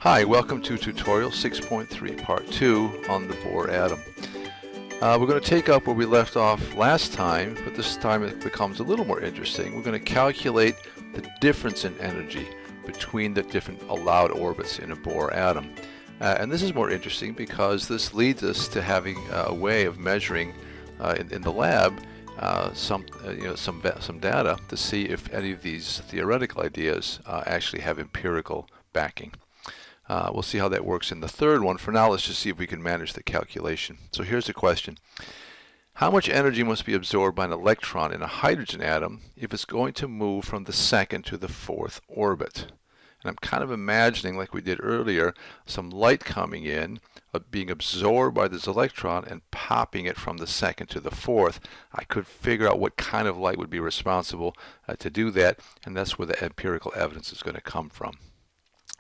Hi, welcome to tutorial 6.3 part 2 on the Bohr atom. We're going to take up where we left off last time, but this time it becomes a little more interesting. We're going to calculate the difference in energy between the different allowed orbits in a Bohr atom. And this is more interesting because this leads us to having a way of measuring in the lab some data to see if any of these theoretical ideas actually have empirical backing. We'll see how that works in the third one. For now, let's just see if we can manage the calculation. So here's the question. How much energy must be absorbed by an electron in a hydrogen atom if it's going to move from the second to the fourth orbit? And I'm kind of imagining, like we did earlier, some light coming in, being absorbed by this electron and popping it from the second to the fourth. I could figure out what kind of light would be responsible to do that, and that's where the empirical evidence is going to come from.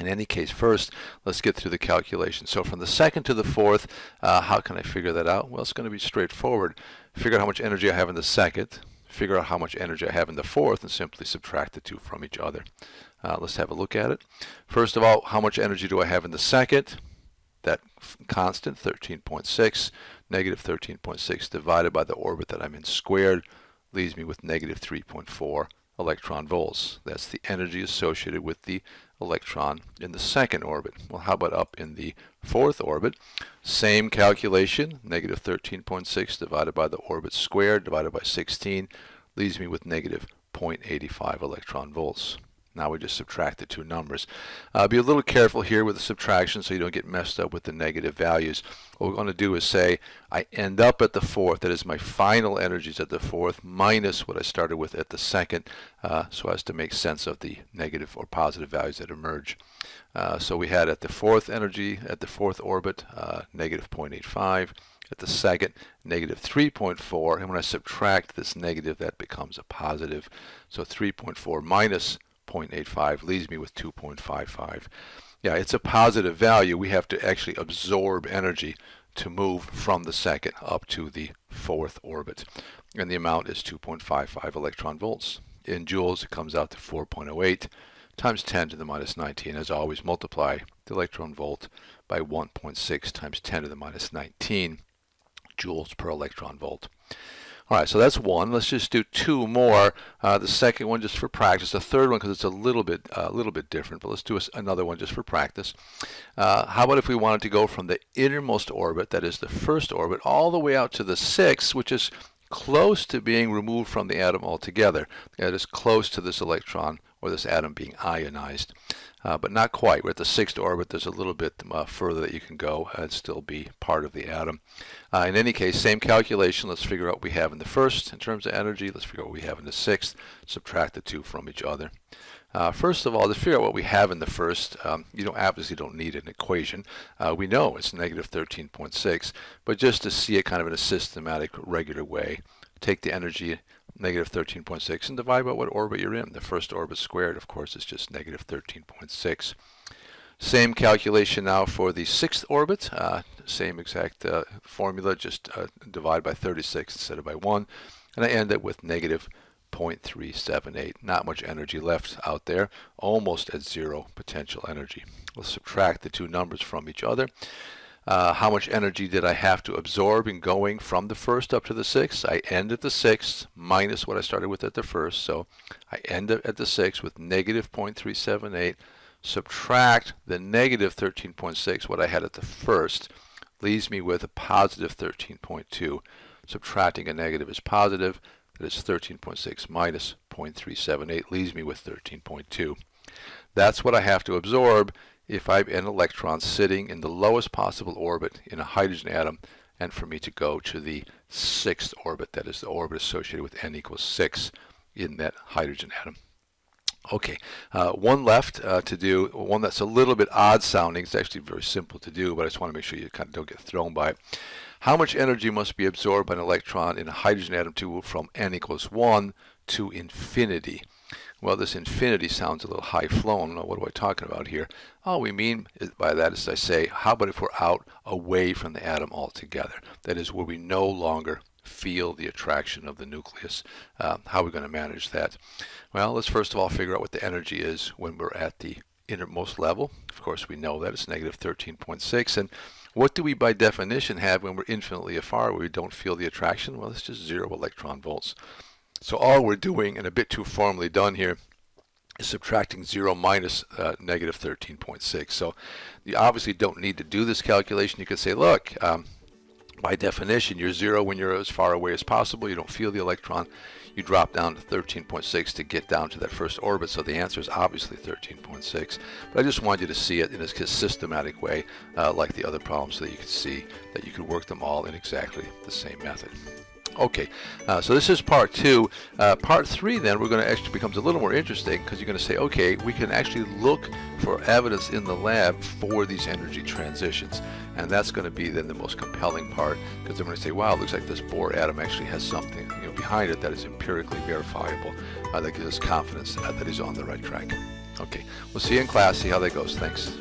In any case, first, let's get through the calculation. So from the second to the fourth, how can I figure that out? Well, it's going to be straightforward. Figure out how much energy I have in the second, figure out how much energy I have in the fourth, and simply subtract the two from each other. Let's have a look at it. First of all, how much energy do I have in the second? That constant, 13.6, negative 13.6 divided by the orbit that I'm in squared leaves me with negative 3.4 electron volts. That's the energy associated with the electron in the second orbit. Well, how about up in the fourth orbit? Same calculation, negative 13.6 divided by the orbit squared divided by 16 leaves me with negative 0.85 electron volts. Now we just subtract the two numbers. Be a little careful here with the subtraction so you don't get messed up with the negative values. What we're going to do is say I end up at the fourth, that is my final energies at the fourth, minus what I started with at the second, so as to make sense of the negative or positive values that emerge. So we had at the fourth energy, at the fourth orbit, negative 0.85. At the second, negative 3.4. And when I subtract this negative, that becomes a positive. So 3.4 minus 0.85 leaves me with 2.55. Yeah, it's a positive value. We have to actually absorb energy to move from the second up to the fourth orbit. And the amount is 2.55 electron volts. In joules, it comes out to 4.08 times 10 to the minus 19. As always, multiply the electron volt by 1.6 times 10 to the minus 19 joules per electron volt. All right, so that's one. Let's just do two more. The second one just for practice. The third one because it's a little bit different, but let's do another one just for practice. How about if we wanted to go from the innermost orbit, that is the first orbit, all the way out to the sixth, which is close to being removed from the atom altogether. That is close to this electron or this atom being ionized. But not quite. We're at the sixth orbit. There's a little bit further that you can go and still be part of the atom. In any case, same calculation. Let's figure out what we have in the first in terms of energy. Let's figure out what we have in the sixth. Subtract the two from each other. First of all, to figure out what we have in the first, you obviously don't need an equation. We know it's negative 13.6, but just to see it kind of in a systematic, regular way, take the energy negative 13.6 and divide by what orbit you're in. The first orbit squared, of course, is just negative 13.6. Same calculation now for the sixth orbit. Same exact formula, just divide by 36 instead of by 1. And I end up with negative 0.378. Not much energy left out there, almost at zero potential energy. We'll subtract the two numbers from each other. How much energy did I have to absorb in going from the first up to the sixth? I end at the sixth minus what I started with at the first. So I end up at the sixth with negative 0.378. Subtract the negative 13.6, what I had at the first, leaves me with a positive 13.2. Subtracting a negative is positive. That is 13.6 minus 0.378 leaves me with 13.2. That's what I have to absorb if I have an electron sitting in the lowest possible orbit in a hydrogen atom, and for me to go to the sixth orbit, that is the orbit associated with n equals 6 in that hydrogen atom. Okay, one left to do, one that's a little bit odd sounding. It's actually very simple to do, but I just want to make sure you kind of don't get thrown by it. How much energy must be absorbed by an electron in a hydrogen atom to move from n equals 1 to infinity? Well, this infinity sounds a little high-flown. What am I talking about here? All we mean by that is I say, how about if we're out away from the atom altogether? That is where we no longer feel the attraction of the nucleus. How are we going to manage that? Well, let's first of all figure out what the energy is when we're at the innermost level. Of course, we know that it's negative 13.6. And what do we by definition have when we're infinitely afar where we don't feel the attraction? Well, it's just 0 electron volts. So all we're doing, and a bit too formally done here, is subtracting 0 minus negative 13.6. So you obviously don't need to do this calculation. You could say, look, by definition, you're 0 when you're as far away as possible. You don't feel the electron. You drop down to 13.6 to get down to that first orbit. So the answer is obviously 13.6. But I just wanted you to see it in a systematic way, like the other problems, so that you could see that you could work them all in exactly the same method. Okay, so this is part 2. Part 3 then, we're going to actually becomes a little more interesting, because you're going to say, okay, we can actually look for evidence in the lab for these energy transitions. And that's going to be then the most compelling part, because they're going to say, wow, it looks like this Bohr atom actually has something behind it that is empirically verifiable, that gives us confidence that he's on the right track. Okay, we'll see you in class, see how that goes. Thanks.